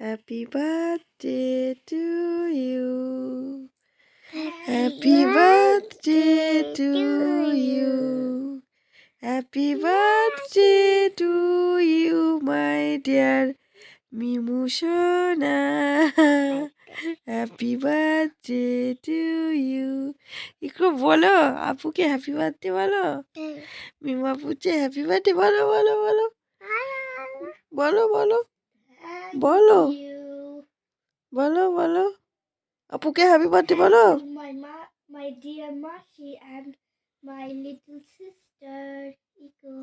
Happy birthday to you. Happy birthday to you. Happy birthday to you, my dear Mimushona. Happy birthday to you. একটু বলো আপুকে happy birthday বলো। মিমু আপুকে happy birthday বলো বলো বলো বলো বলো বলো বলো বলো আপুকে হ্যাপি বার্থডে বলো। My dear Mashi and my little sister Iko.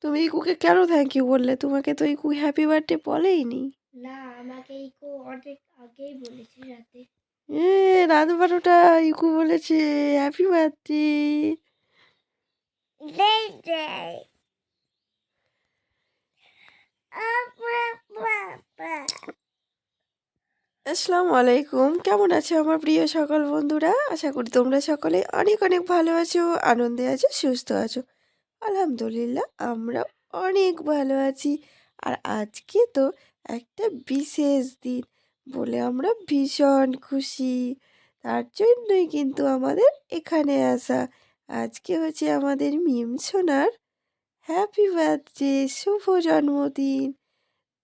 তুমি ইকুকে কেন থ্যাংক ইউ বললে? তোমাকে তো ইকু হ্যাপি বার্থডে বলেইনি। না, আমাকে ইকো অনেক আগেই বলেছে রাতে। রাত 12টা ইকু বলেছে হ্যাপি বার্থডে। আসসালামু আলাইকুম, কেমন আছো আমার প্রিয় সকল বন্ধুরা? আশা করি তোমরা সকলে অনেক অনেক ভালো আছো, আনন্দে আছো, সুস্থ আছো। আলহামদুলিল্লাহ আমরা অনেক ভালো আছি। আর আজকে তো একটা বিশেষ দিন বলে আমরা ভীষণ খুশি। তার জন্যই কিন্তু আমাদের এখানে আসা। আজকে হচ্ছে আমাদের মিম সোনার হ্যাপি বার্থডে, শুভ জন্মদিন।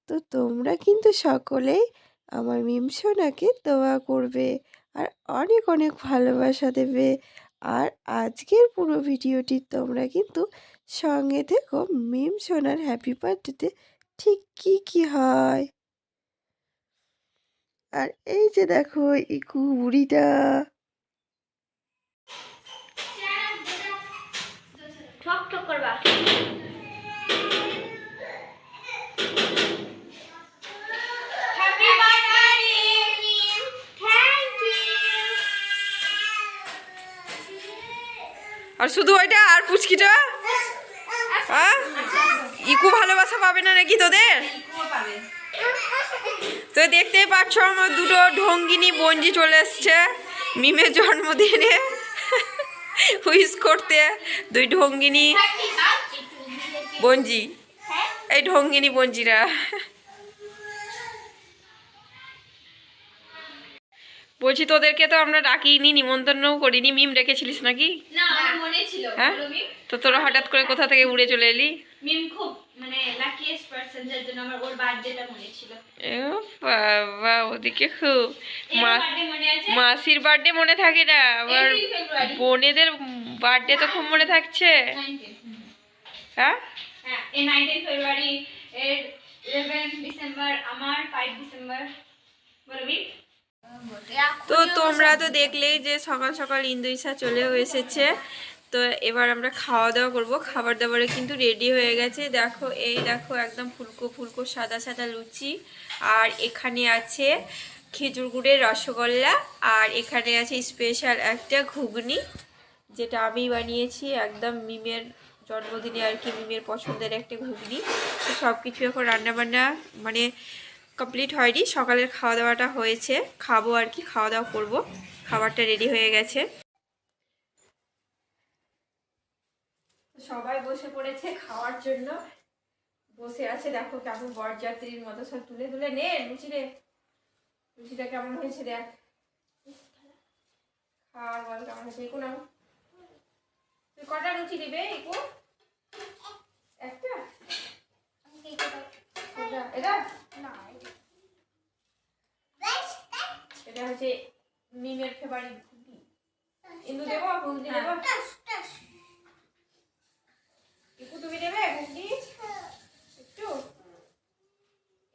তো তোমরা কিন্তু সকলেই আমার মিম সোনাকে দোয়া করবে আর অনেক অনেক ভালোবাসা দেবে। আর আজকের পুরো ভিডিওটি তোমরা কিন্তু সঙ্গে থেকো মিম সোনার হ্যাপি বার্থডেতে ঠিক কি কি হয়। আর এই যে দেখো ইকু বুড়িটা। ঠক ঠক করবা। আর শুধু ওইটা আর পুচকিটা ইকু ভালোবাসা পাবে না নাকি তোদের? তো দেখতেই পাচ্ছ আমার দুটো ঢঙ্গিনী বঞ্জি চলে এসছে মিমের জন্মদিনে উইশ করতে। দুই ঢঙ্গিনী বঞ্জি, এই ঢঙ্গিনী বঞ্জিরা। বলছি তোদেরকে তো আমরা ডাকিনি, নিমন্ত্রণও করিনি। মিম রেখেছিলিস নাকি? না, আমার মনে ছিল। হ্যাঁ, তো তোরা হঠাৎ করে কোথা থেকে উড়ে চলে এলি? মিম খুব মানে লাকিয়েস্ট পারসন, যার জন্য আমার ওর বার্থডেটা মনে ছিল। ও বাবা, ওদিকে খুব বার্থডে মনে আছে? মাসির বার্থডে মনে থাকে না, আবার 18 ফেব্রুয়ারি। বোনেদের বার্থডে তো খুব মনে থাকছে। 19 হ্যাঁ হ্যাঁ, এই 19 ফেব্রুয়ারি এর 11 ডিসেম্বর আমার 5 ডিসেম্বর। বলো মিম। তো তোমরা তো দেখলেই যে সকাল সকাল ইন্দুইসা চলেও এসেছে। তো এবার আমরা খাওয়া দাওয়া করবো। খাবার দাবারে কিন্তু রেডি হয়ে গেছে। দেখো এই দেখো একদম ফুলকো ফুলকো সাদা সাদা লুচি, আর এখানে আছে খেজুর গুড়ের রসগোল্লা, আর এখানে আছে স্পেশাল একটা ঘুগনি যেটা আমি বানিয়েছি একদম মিমের জন্মদিনে আর কি, মিমের পছন্দের একটা ঘুগনি। তো সব কিছু এখন রান্নাবান্না মানে কমপ্লিট হয়নি, সকালের খাওয়া দাওয়াটা হয়েছে, খাবো আর কি, খাওয়া দাওয়া করবো। খাবারটা রেডি হয়ে গেছে, সবাই বসে পড়েছে খাওয়ার জন্য। বসে আছে দেখো কেমন বরযাত্রীর মতো সব তুলে তুলে নে লুচি রে। লুচিটা কেমন হয়েছে দেখ, খাওয়ার বল কেমন হয়েছে। ইকু নাও, তুই কটা লুচি দিবে ইকু? একটা? এটা এটা হচ্ছে মিমের ফেভারিট ঘুগনি। ইন্দু দেবো ঘুগনি দেবো? ইকু তুমি দেবে ঘুগনি? একটু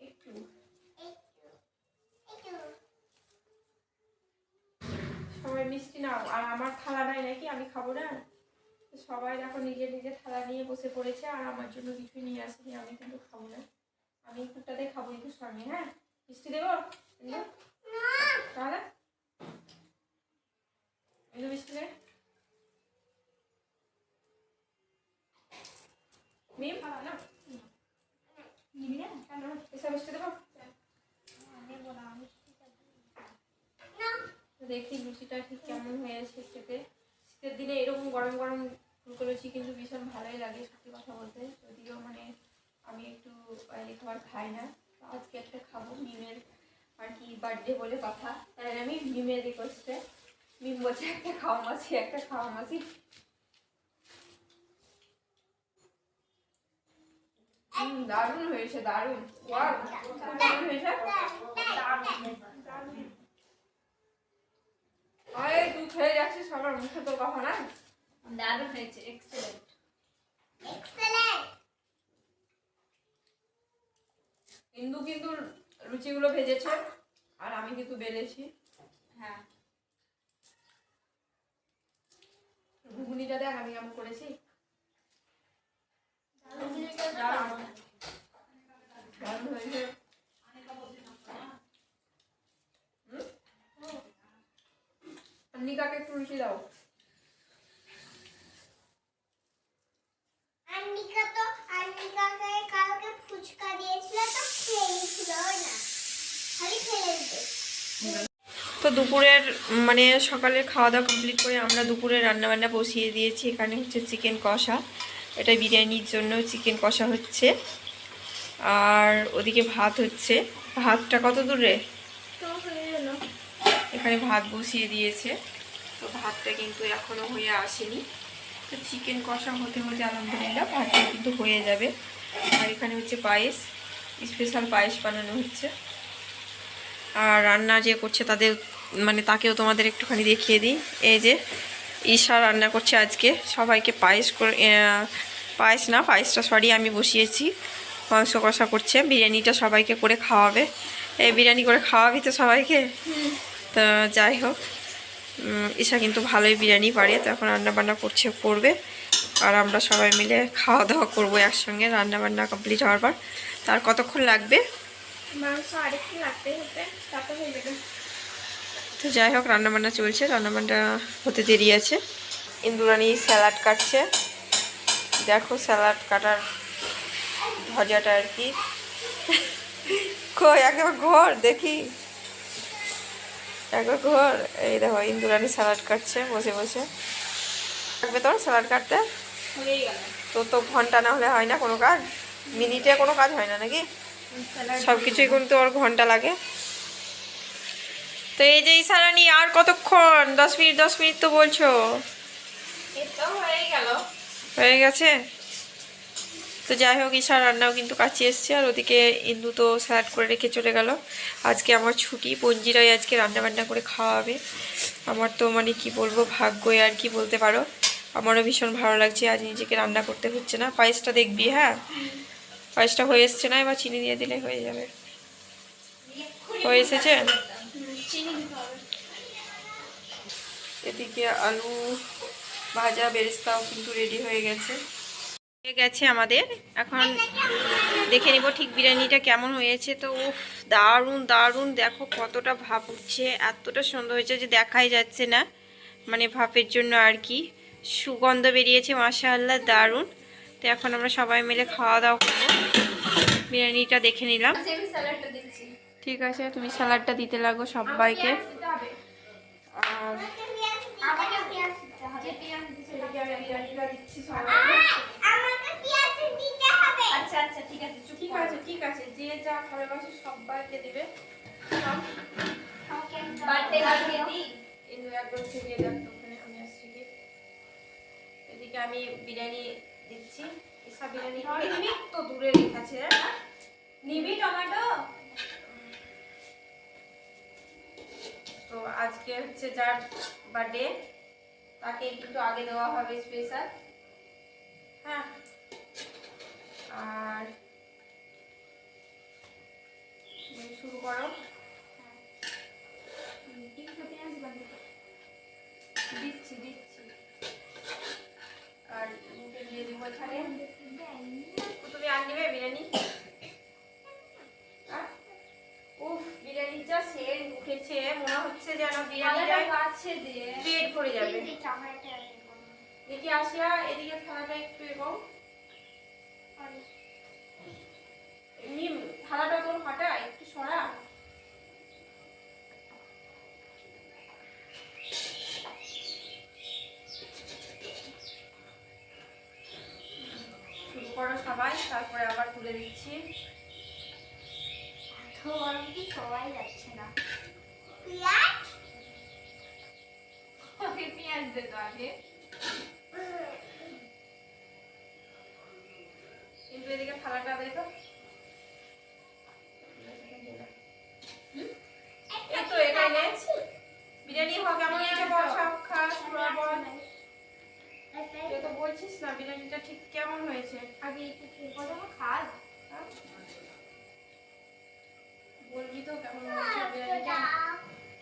একটু সবাই মিষ্টি নাও। আর আমার থালা নাই নাকি, আমি খাবো না। সবাই দেখো নিজের নিজের থালা নিয়ে বসে পড়েছে, আর আমার জন্য কিছু নিয়ে আসেনি, আমি কিন্তু খাবো না। আমি একটুটাতে খাবো একটু সঙ্গে। হ্যাঁ, মিষ্টি দেবো তাহলে? মিষ্টি নে মিম না, নিবি না কেন? এসব মিষ্টি দেবো? দেখি লুচিটা ঠিক কেমন হয়েছে খেতে। শীতের দিনে এরকম গরম গরম ফুলকো লুচি কিন্তু ভীষণ ভালোই লাগে সত্যি কথা বলতে। যদিও মানে আমি একটু এই খাবার খাই না, আজকে একটা খাবো মিমের আর কি বার্থডে বলে কথা, তাই আমি মিমের রিকোয়েস্টে, মিম বলছে একটা খাওয়া মাছি, একটা খাওয়া মাছি। দারুণ হয়েছে, দারুণ। ওয়াও, কেমন হয়েছে? আরে তুই খেয়ে যাচ্ছিস, আমার মুখে তো কথা না। দারুণ হয়েছে, এক্সেলেন্ট। ইন্দু কিন্তু লুচিগুলো ভেজেছে আর আমি কিন্তু বেলেছি। হ্যাঁ, ঘুগনিটা দেখ আমি কেমন করেছি। দারুণ হয়েছে। নিকাকে একটু লুচি দাও। আন্নিকাকে কালকে ফুচকা দিয়েছিল তো খেয়েছিল না, খালি খেয়ে দিতে। তো দুপুরের মানে সকালের খাওয়া দাওয়া কমপ্লিট করে আমরা দুপুরে রান্নাবান্না বসিয়ে দিয়েছি। এখানে হচ্ছে চিকেন কষা, এটা বিরিয়ানির জন্য চিকেন কষা হচ্ছে। আর ওদিকে ভাত হচ্ছে। ভাতটা কত দূরে? এখানে ভাত বসিয়ে দিয়েছে, তো ভাতটা কিন্তু এখনও হয়ে আসেনি। তো চিকেন কষা হতে হতে আলহামদুলিল্লাহ ভাতটা কিন্তু হয়ে যাবে। আর এখানে হচ্ছে পায়েস, স্পেশাল পায়েস বানানো হচ্ছে। আর রান্না যে করছে তাদের মানে তাকেও তোমাদের একটুখানি দেখিয়ে দিই। এই যে ঈশা রান্না করছে আজকে সবাইকে পায়েস করে, পায়েস না পায়েসটা সরি আমি বসিয়েছি। মাংস কষা করছে, বিরিয়ানিটা সবাইকে করে খাওয়াবে। এই বিরিয়ানি করে খাওয়াবি তো সবাইকে? তো যাই হোক, ঈশা কিন্তু ভালোই বিরিয়ানি পারে, তো এখন রান্নাবান্না করবে। আর আমরা সবাই মিলে খাওয়া দাওয়া করবো একসঙ্গে রান্নাবান্না কমপ্লিট হওয়ার পর। তার কতক্ষণ লাগবে? মাংস আরেকটু লাগতে হতে তারপর হয়ে যাবে। তো যাই হোক, রান্নাবান্না চলছে, রান্নাবান্না হতে দেরি আছে। ইন্দুরানি স্যালাড কাটছে, দেখো স্যালাড কাটার ভাজাটা আর কি। কই একবার ঘর দেখি, একবার ঘর। এই দেখো ইন্দুরানি স্যালাড কাটছে বসে বসে। লাগবে তোর স্যালাড কাটতে? তো ঘন্টা না হলে হয় না কোনো কাজ, মিনিটে কোনো কাজ হয় না নাকি? সব কিছুই কিন্তু ওর ঘন্টা লাগে। তো এই যে ইশারানি আর কতক্ষণ? 10 মিনিট 10 মিনিট তো বলছো। হয়ে গেছে। তো যাই হোক, ঈশার রান্নাও কিন্তু কাছে এসছে। আর ওদিকে ইন্দু তো স্যালাড করে রেখে চলে গেল। আজকে আমার ছুটি, পঞ্জিরাই আজকে রান্নাবান্না করে খাওয়াবে। আমার তো মানে কি বলবো, ভাগ্যই আর কি বলতে পারো। আমারও ভীষণ ভালো লাগছে, আজ নিজেকে রান্না করতে হচ্ছে না। পায়েসটা দেখবি, হ্যাঁ পায়েসটা হয়ে এসছে না, এবার চিনি দিয়ে দিলে হয়ে যাবে। হয়ে এসেছে। এদিকে আলু ভাজা বেরেস্তাও কিন্তু রেডি হয়ে গেছে আমাদের। এখন দেখে নিব ঠিক বিরিয়ানিটা কেমন হয়েছে। তো উফ, দারুণ দারুণ, দেখো কতটা ভাপ উঠছে, এতটা সুন্দর হয়েছে যে দেখাই যাচ্ছে না, মানে ভাপের জন্য আর কি। সুগন্ধ বেরিয়েছে মাশাআল্লাহ, দারুণ। তো এখন আমরা সবাই মিলে খাওয়া দাওয়া করবো। বিরিয়ানিটা দেখে নিলাম। ঠিক আছে, তুমি স্যালাডটা দিতে লাগো সবাইকে। আর আচ্ছা আচ্ছা ঠিক আছে, ঠিক আছে ঠিক আছে, যে যা ভালোবাসে সবাইকে দেবে। এদিকে আমি বিরিয়ানি দিচ্ছি। ইসা বিরিয়ানি তো দূরে রেখেছে, নিবি টমেটো। তো আজকে হচ্ছে যার বার্থডে তাকে কিন্তু আগে দেওয়া হবে স্পেশাল। হ্যাঁ, আর শুরু করো। দিচ্ছি দিচ্ছি। আর মুখে দিয়ে দিব এখানে। তুমি আর নেবে বিরিয়ানি? উফ, বিরিয়ানি যা সেন্ট উঠেছে, মনে হচ্ছে যেন বিরিয়ানিটা পেট ভরে যাবে। দেখি আসিয়া এদিকে থালাটা একটু এবং এমনি থালাটা তোর হাঁটা একটু সরা। শুরু করো সবাই, তারপরে আবার তুলে দিচ্ছি। গরম কি সবাই যাচ্ছে না পেঁয়াজ ওকে পেঁয়াজ দে তো আগে। কিন্তু এদিকে থালাটা দে তো। এই তো এটাই নে। বিরিয়ানি হবে কেমন হয়েছে বল, সব খাস পুরো বল। তুই তো বলছিস না বিরিয়ানিটা ঠিক কেমন হয়েছে। আগে একটু খেয়ে খাস হ্যাঁ? বলবি তো কেমন হয়েছে বিরিয়ানিটা।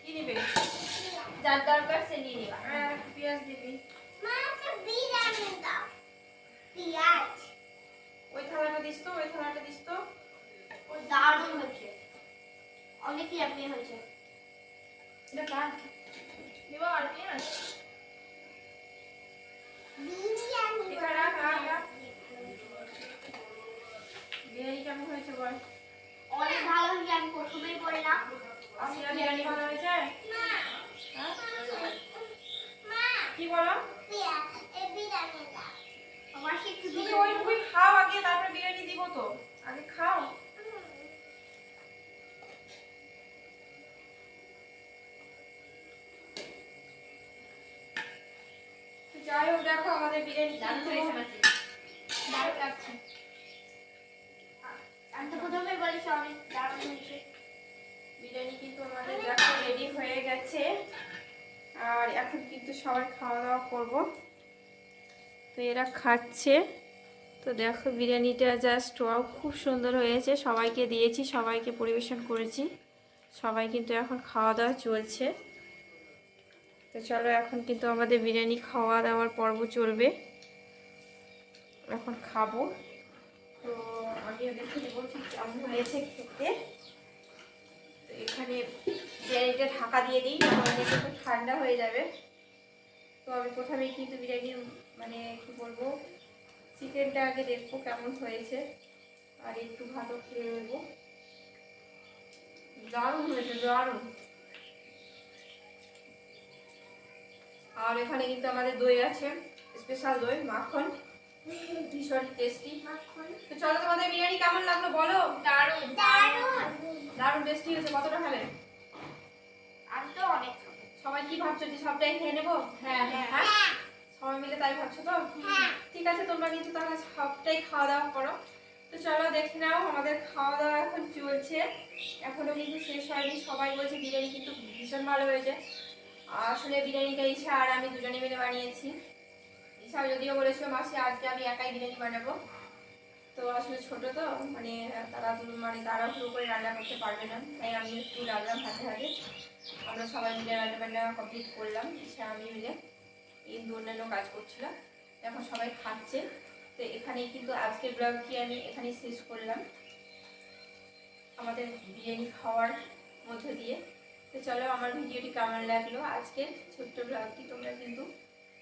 কি নিবে? যার দরকার সে নিয়ে নিবা পেঁয়াজ দিবি। মা একটা বিরিয়ানি দাও পেঁয়াজ ওই থালাটা দিস তো, ওই থালাটা দিস তো। ও দারুণ হয়েছে অনেক ইয়ামি হয়েছে এটা কার? দিবা আর পেঁয়াজ? বিরিয়ানি এখানে রাখ, রাখ, রাখ। বিরিয়ানি কেমন হয়েছে বল। অনেক ভালো হয়েছে আমি প্রথমেই বললাম আসিয়া বিরিয়ানি ভালো হয়েছে? মা হ্যাঁ? মা কি বলো? পেঁয়াজ এই বিরিয়ানি দাও আমার সে একটু তুমি ওইটুকুই খাও আগে, তারপরে বিরিয়ানি দিব তো। আগে খাও। তো যাই হোক, দেখো আমাদের বিরিয়ানি কিন্তু দারুণ লাগছে আমি তো প্রথমেই বলেছি অনেক দারুণ হয়েছে বিরিয়ানি কিন্তু আমাদের দেখো রেডি হয়ে গেছে। আর এখন কিন্তু সবাই খাওয়া দাওয়া করবো। তো এরা খাচ্ছে। তো দেখো বিরিয়ানিটা জাস্ট ওয়াও, খুব সুন্দর হয়েছে। সবাইকে দিয়েছি, সবাইকে পরিবেশন করেছি। সবাই কিন্তু এখন খাওয়া দাওয়া চলছে। তো চলো এখন কিন্তু আমাদের বিরিয়ানি খাওয়া দাওয়ার পর্ব চলবে। এখন খাবো। তো আমিও দেখে নেবো ঠিক কেমন হয়েছে খেতে। তো এখানে বিরিয়ানিটা ঢাকা দিয়ে দিই, নাহলে কিন্তু ঠান্ডা হয়ে যাবে। তো আমি প্রথমেই কিন্তু বিরিয়ানির মানে কি বলবো, চিকেনটা আগে দেখবো কেমন হয়েছে। আর একটু ভাতও খেয়ে নেবো। দারুণ হয়েছে, দারুণ। আর এখানে কিন্তু আমাদের দই আছে, স্পেশাল দই মাখন, ভীষণ টেস্টি। তো চলো তোমাদের বিরিয়ানি কেমন লাগলো বলো। দারুণ দারুণ দারুণ টেস্টি হয়েছে। কতটা খাবে? আমি তো অনেক সবাই কি ভাবছো যে সবটাই খেয়ে নেবো? হ্যাঁ হ্যাঁ, সবাই মিলে তাই ভাবছো তো? ঠিক আছে, তোমরা কিন্তু তাহলে সবটাই খাওয়া দাওয়া করো। তো চলো দেখে নাও, আমাদের খাওয়া দাওয়া এখন চলছে, এখনো কিন্তু শেষ হয়নি। সবাই বলছে বিরিয়ানি কিন্তু ভীষণ ভালো হয়েছে। আসলে বিরিয়ানিটা ঈশা আর আমি দুজনে মিলে বানিয়েছি। ঈশা যদিও বলেছিল মাসি আজকে আমি একাই বিরিয়ানি বানাবো। তো আসলে ছোট তো মানে তারা তাড়াহুড়ো করে রান্না করতে পারবে না, তাই আমি একটু রান্নাম হাতে হাতে। আমরা সবাই মিলে রান্না বান্না কমপ্লিট করলাম, ঈশা আমি মিলে। এই অন্যান্য কাজ করছিলাম। এখন সবাই খাচ্ছে। তো এখানেই কিন্তু আজকের ব্লগটি আমি এখানেই শেষ করলাম, আমাদের বিরিয়ানি খাওয়ার মধ্য দিয়ে। তো চলো, আমার ভিডিওটি কেমন লাগলো আজকের ছোট্ট ব্লগটি তোমরা কিন্তু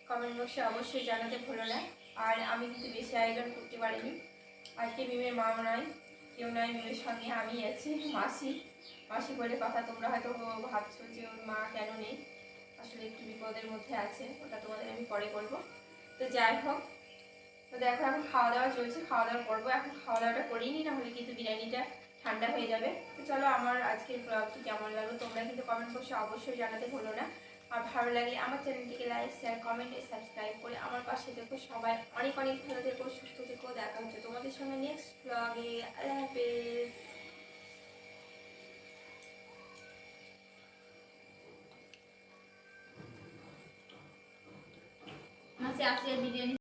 কমেন্ট বক্সে অবশ্যই জানাতে ভুলো না। আর আমি কিন্তু বেশি আয়োজন করতে পারিনি আজকে। মিমের মাও নয়, কেউ নয়, মিমের সঙ্গে আমি আছি। মাসি মাসি বলে কথা, তোমরা হয়তো ভাবছো যে ওর মা কেন নেই। আসলে একটু বিপদের মধ্যে আছে, ওটা তোমাদের আমি পরে বলবো। তো যাই হোক, তো দেখো এখন খাওয়া দাওয়া চলছে, খাওয়া দাওয়া করবো। এখন খাওয়া দাওয়াটা করিনি, না হলে কিন্তু বিরিয়ানিটা ঠান্ডা হয়ে যাবে। তো চলো, আমার আজকের ব্লগটি কেমন লাগলো তোমরা কিন্তু কমেন্ট বক্সে অবশ্যই জানাতে ভুলো না। আর ভালো লাগলে আমার চ্যানেলটিকে লাইক, শেয়ার, কমেন্ট, সাবস্ক্রাইব করে আমার পাশে দেখো। সবাই অনেক অনেক ভালো থেকো, সুস্থ থেকো। দেখা হচ্ছে তোমাদের সঙ্গে নেক্সট ব্লগে। আল্লাহ হাফেজ। মাসি আসলে বিরিয়ানি